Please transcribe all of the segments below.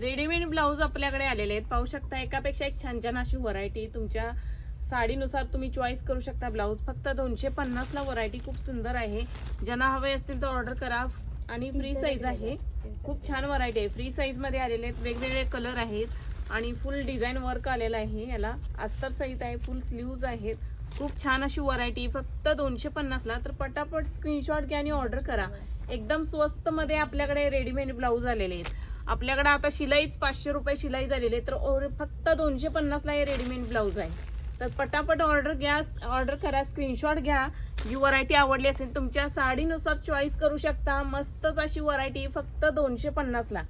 Readymade blouse आपल्याकडे आलेले आहेत, पाहू शकता एकापेक्षा एक छान छान अशी व्हरायटी तुमच्या साडीनुसार तुम्ही चॉईस करू शकता। ब्लाऊज फक्त 250 ला व्हरायटी खूप सुंदर आहे, ज्यांना हवे असतील तर ऑर्डर करा। आणि फ्री साईज आहे, खूप छान व्हरायटी आहे, फ्री साईज मध्ये आलेले आहेत, वेगवेगळे कलर आहेत आणि फुल डिझाईन वर्क आलेला आहे, याला अस्तर सहित आहे, फुल स्लीव्ज आहेत, खूप छान अशी व्हरायटी फक्त 250 ला। तर पटापट स्क्रीनशॉट घ्या आणि ऑर्डर करा। एकदम स्वस्त मध्ये आपल्याकडे रेडीमेड ब्लाऊज आलेले आहेत। आपल्याकडे आता शिलाईच 500 रुपये शिलाई झालेली आहे, तर फक्त 250 ला हे रेडीमेड ब्लाऊज आहे। तर पटापट ऑर्डर करा, स्क्रीनशॉट घ्या। जी व्हरायटी आवडली असेल तुमच्या साडीनुसार चॉईस करू शकता। मस्तच अशी व्हरायटी फक्त 250 ला।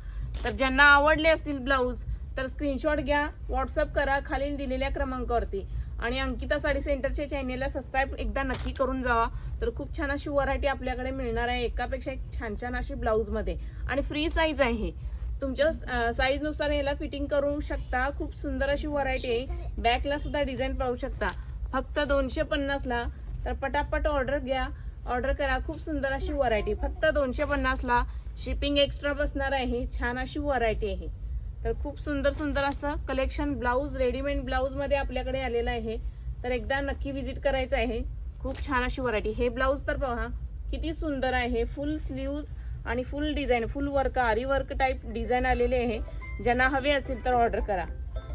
तर ज्यांना आवडले असतील ब्लाऊज तर स्क्रीनशॉट घ्या, व्हॉट्सअप करा खालील दिलेल्या क्रमांकावरती। आणि अंकिता साडी सेंटरच्या चॅनेलला सबस्क्राईब एकदा नक्की करून जावा। तर खूप छान अशी व्हरायटी आपल्याकडे मिळणार आहे, एकापेक्षा एक छान छान अशी ब्लाऊज मध्ये, आणि फ्री साईज आहे, तुमच्या साईज नुसार याला फिटिंग करू शकता। खूप सुंदर अशी व्हरायटी आहे, बॅकला सुद्धा डिझाईन पाहू शकता, फक्त 250 ला। तर पटापट ऑर्डर घ्या, ऑर्डर करा। खूप सुंदर अशी व्हरायटी फक्त 250 ला, शिपिंग एक्स्ट्रा बसणार आहे, छान अशी व्हरायटी आहे। तर खूप सुंदर सुंदर असं कलेक्शन ब्लाऊज रेडीमेड ब्लाऊज मध्ये आपल्याकडे आलेलं आहे, तर एकदा नक्की विजिट करायचं आहे। खूप छान अशी व्हरायटी। हे ब्लाऊज तर पहा किती सुंदर आहे, फुल स्लीव्ज आणि फुल डिझाईन, फुल वर्क, आरी वर्क टाइप डिझाईन आलेले आहे। ज्यांना हवे असतील तर ऑर्डर करा।